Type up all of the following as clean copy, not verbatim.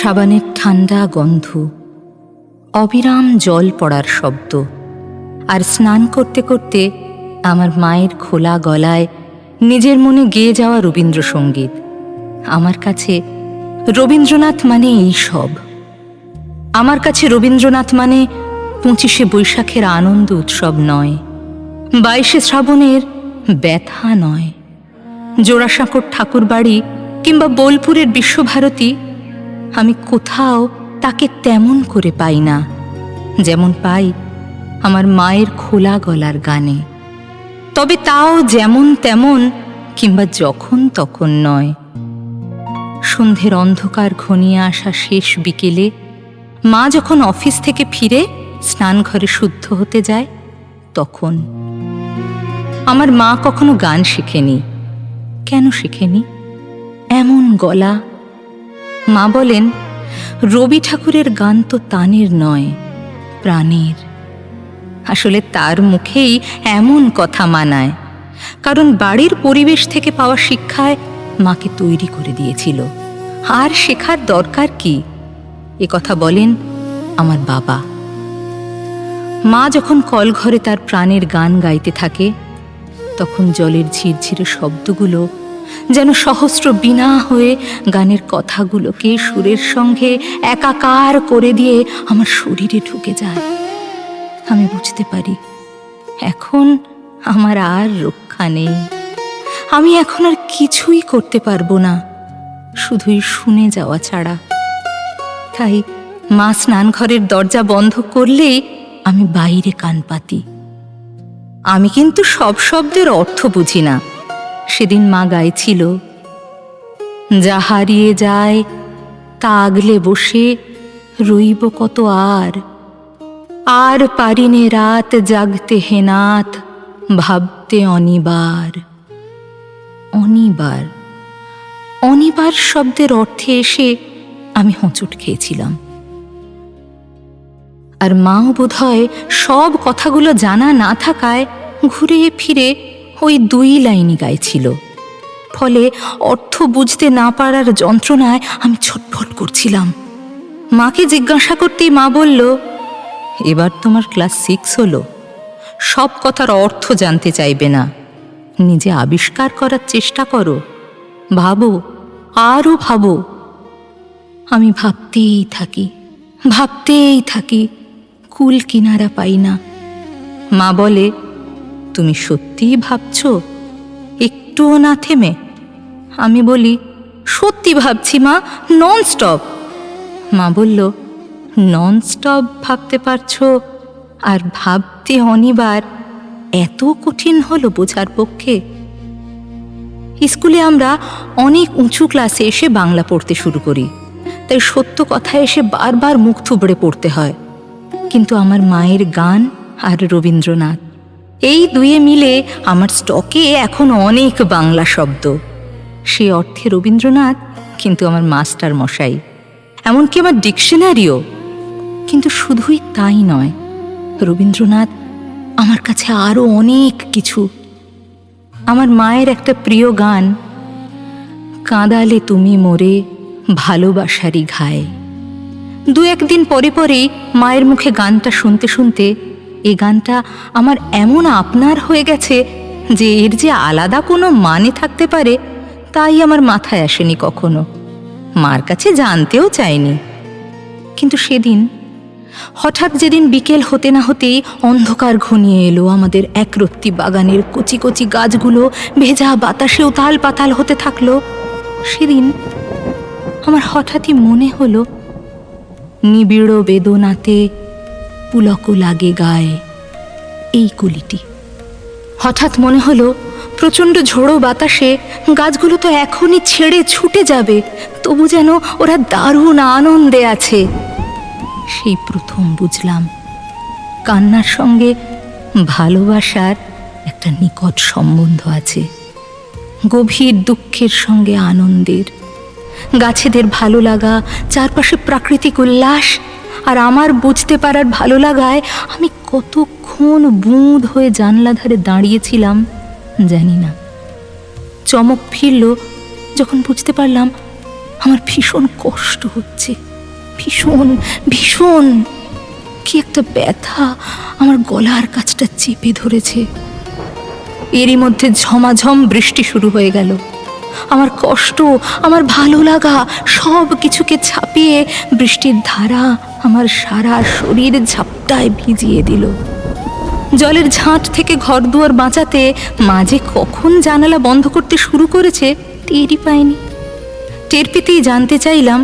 সাবানের ঠান্ডা গন্ধ, অবিরাম জল পড়ার শব্দ, আর স্নান করতে করতে আমার মায়ের খোলা গলায় নিজের মনে গেয়ে যাওয়া রবীন্দ্রসঙ্গীত। আমার কাছে রবীন্দ্রনাথ মানে এই সব। আমার কাছে রবীন্দ্রনাথ মানে 25শে বৈশাখের আনন্দ উৎসব নয়, 22শে শ্রাবণের ব্যথা নয়, জোড়াসাঁকোর ঠাকুর বাড়ি কিংবা বোলপুরের বিশ্বভারতী। আমি কোথাও তাকে তেমন করে পাই না যেমন পাই আমার মায়ের খোলা গলার গানে। তবে তাও যেমন তেমন কিংবা যখন তখন নয়। সন্ধ্যের অন্ধকার ঘনিয়ে আসা শেষ বিকেলে মা যখন অফিস থেকে ফিরে স্নানঘরে শুদ্ধ হতে যায়, তখন। আমার মা কখনো গান শেখেনি। কেন শেখেনি? এমন গলা। মা বলেন, রবি ঠাকুরের গান তো তানের নয়, প্রাণের। আসলে তার মুখেই এমন কথা মানায়, কারণ বাড়ির পরিবেশ থেকে পাওয়া শিক্ষায় মাকে তৈরি করে দিয়েছিল। আর শেখার দরকার কি, এ কথা বলেন আমার বাবা। মা যখন কলঘরে তার প্রাণের গান গাইতে থাকে, তখন জলের ঝিরঝিরে শব্দগুলো যেন সহস্র বীণা হয়ে গানের কথাগুলোকে সুরের সঙ্গে একাকার করে দিয়ে আমার শরীরে ঢুকে যায়। আমি বুঝতে পারি এখন আমার আর রক্ষা নেই। আমি এখন আর কিছুই করতে পারবো না, শুধুই শুনে যাওয়া ছাড়া। তাই মা স্নানঘরের দরজা বন্ধ করলেই আমি বাইরে কান পাতি। আমি কিন্তু সব শব্দের অর্থ বুঝি না। সেদিন মা গাইছিল, যা হারিয়ে যায় তা আগলে বসে রইব কত আর, আর পারিনে রাত জাগতে হে নাথ, ভাবতে অনিবার। অনিবার, অনিবার শব্দের অর্থে এসে আমি হোঁচট খেয়েছিলাম। আর মাও বোধহয় সব কথাগুলো জানা না থাকায় ঘুরে ফিরে ওই 2 লাইনই গাইছিল। ফলে অর্থ বুঝতে না পারার যন্ত্রণায় আমি ছটফট করছিলাম। মাকে জিজ্ঞাসা করতেই মা বলল, এবার তোমার ক্লাস 6 হলো, সব কথার অর্থ জানতে চাইবে না, নিজে আবিষ্কার করার চেষ্টা করো, ভাবো, আরও ভাবো। আমি ভাবতেই থাকি, ভাবতেই থাকি, কুল কিনারা পাই না। মা বলে, তুমি সত্যিই ভাবছো, একটুও না থেমে? আমি বলি, সত্যি ভাবছি মা, নন স্টপ। মা বলল, নন স্টপ ভাবতে পারছো আর ভাবতে অনিবার এত কঠিন হলো বোঝার পক্ষে? স্কুলে আমরা অনেক উঁচু ক্লাসে এসে বাংলা পড়তে শুরু করি, তাই সত্য কথা এসে বারবার মুখ থুবড়ে পড়তে হয়। কিন্তু আমার মায়ের গান আর রবীন্দ্রনাথ, এই দুয়ে মিলে আমার স্টকে এখন অনেক বাংলা শব্দ। সে অর্থে রবীন্দ্রনাথ কিন্তু আমার মাস্টার মশাই, এমনকি আমার ডিকশনারিও। কিন্তু শুধুই তাই নয়, রবীন্দ্রনাথ আমার কাছে আরও অনেক কিছু। আমার মায়ের একটা প্রিয় গান, কাঁদালে তুমি মোরে ভালোবাসারই ঘায়ে। 2-1 দিন পরে পরেই মায়ের মুখে গানটা শুনতে শুনতে এই গানটা আমার এমন আপনার হয়ে গেছে যে এর যে আলাদা কোনো মানে থাকতে পারে তাই আমার মাথায় আসেনি কখনো, মার কাছে জানতেও চাইনি। কিন্তু সেদিন হঠাৎ, যেদিন বিকেল হতে না হতেই অন্ধকার ঘনিয়ে এলো, আমাদের একরত্তি বাগানের কচি কচি গাছগুলো ভেজা বাতাসে উতাল পাতাল হতে থাকলো, সেদিন আমার হঠাৎই মনে হলো, নিবিড় বেদনাতে পুলক লাগে গায়ে, এই কলিটি। হঠাৎ মনে হলো, প্রচণ্ড ঝোড়ো বাতাসে গাছগুলো তো এখনই ছেড়ে ছুটে যাবে, তবু যেন ওরা দারুণ আনন্দে আছে। সেই প্রথম বুঝলাম, কান্নার সঙ্গে ভালোবাসার একটা নিকট সম্বন্ধ আছে, গভীর দুঃখের সঙ্গে আনন্দের। গাছেদের ভালো লাগা, চারপাশে প্রাকৃতিক উল্লাস, আর আমার বুঝতে পারার ভালো লাগায় আমি কতক্ষণ বুঁদ হয়ে জানলা ধারে দাঁড়িয়েছিলাম জানি না। চমক ফিরল যখন বুঝতে পারলাম আমার ভীষণ কষ্ট হচ্ছে। ভীষণ ভীষণ কি একটা ব্যথা আমার গলার কাছটা চেপে ধরেছে। এরই মধ্যে ঝমাঝম বৃষ্টি শুরু হয়ে গেল। আমার কষ্ট, আমার ভালো লাগা সব কিছুকে ছাপিয়ে বৃষ্টির ধারা আমার সারা শরীর ঝাপটায় ভিজিয়ে দিল। জলের ঝাঁট থেকে ঘরদুয়ার বাঁচাতে মাঝে কখন জানালা বন্ধ করতে শুরু করেছে টেরই পাইনি। টের পেতেই জানতে চাইলাম,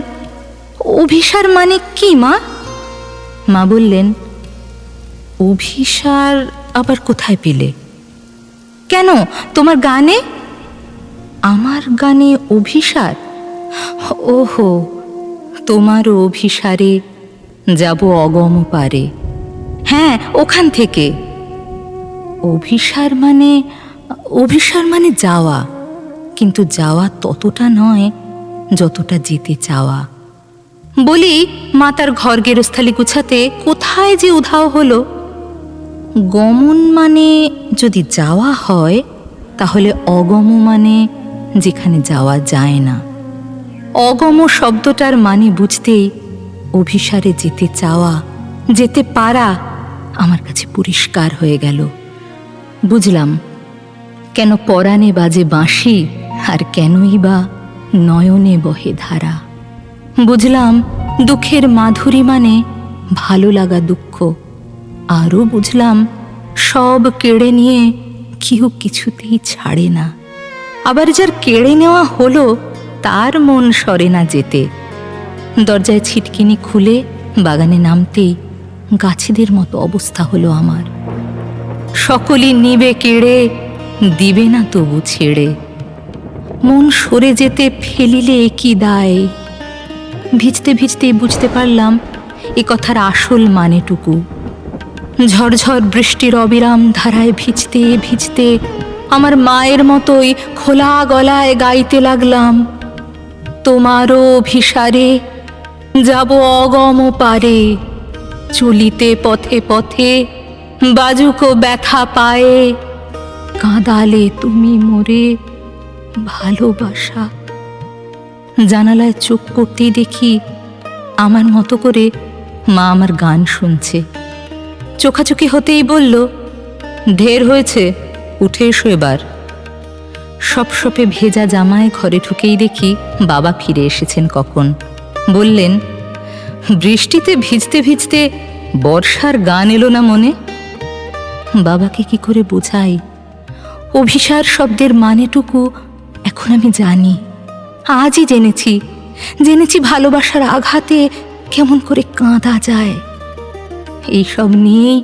অভিসার মানে কি মা? মা বললেন, অভিসার আবার কোথায় পেলে? কেন, তোমার গানে? আমার গানে অভিসার? ওহো, তোমারও অভিসারে যাব অগম পারে। হ্যাঁ, ওখান থেকে। অভিসার মানে যাওয়া, কিন্তু যাওয়া ততটা নয় যতটা যেতে চাওয়া। বলি, মা তার ঘর গেরস্থালি গুছাতে কোথায় যে উধাও হলো। গমন মানে যদি যাওয়া হয়, তাহলে অগম মানে যেখানে যাওয়া যায় না। অগম শব্দটার মানে বুঝতেই অভিসারে যেতে চাওয়া, যেতে পারা আমার কাছে পরিষ্কার হয়ে গেল। বুঝলাম কেন পরাণে বাজে বাঁশি, আর কেনই বা নয়নে বহে ধারা। বুঝলাম দুঃখের মাধুরী মানে ভালো লাগা দুঃখ। আরও বুঝলাম সব কেড়ে নিয়ে কেউ কিছুতেই ছাড়ে না। আবার যার কেড়ে নেওয়া হলো তার মন সরে না যেতে। দরজায় ছিটকিনি খুলে বাগানে নামতেই গাছেদের মতো অবস্থা হলো আমার। সকলই নিবে কেড়ে, দিবে না তবু ছেড়ে। মন সরে যেতে ফেলিলে কি দায়। ভিজতে ভিজতেই বুঝতে পারলাম এ কথার আসল মানেটুকু। ঝরঝর বৃষ্টির অবিরাম ধারায় ভিজতে ভিজতে আমার মায়ের মতোই খোলা গলায় গাইতে লাগলাম, তোমারও অভিসারে যাব অগম পারে। চলিতে পথে পথে বাজুকো ব্যথা পায়ে, কাঁদালে তুমি মোরে ভালোবাসা। জানালায় চোখ পড়তেই দেখি আমার মতো করে মা আমার গান শুনছে। চোখাচোখি হতেই বলল, ঢের হয়েছে, উঠে এসো এবার। সপসপে ভেজা জামায় ঘরে ঢুকেই দেখি বাবা ফিরে এসেছেন কখন। বললেন, বৃষ্টিতে ভিজতে ভিজতে বর্ষার গান এলো না মনে? বাবাকে কি করে বোঝাই? অভিসার শব্দের মানেটুকু এখন আমি জানি। আজই জেনেছি ভালোবাসার আঘাতে কেমন করে কাঁদা যায়। এইসব নিয়েই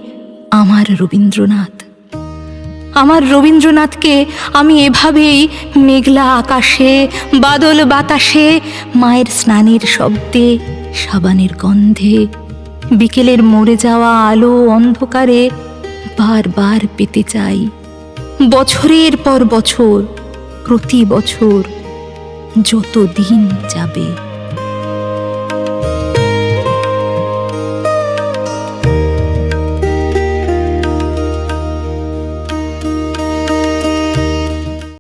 আমার রবীন্দ্রনাথকে আমি এভাবেই মেঘলা আকাশে, বাদল বাতাসে, মায়ের স্নানের শব্দে, সাবানের গন্ধে, বিকেলের মরে যাওয়া আলো অন্ধকারে বারবার পেতে চাই। বছরের পর বছর, প্রতি বছর, যত দিন যাবে।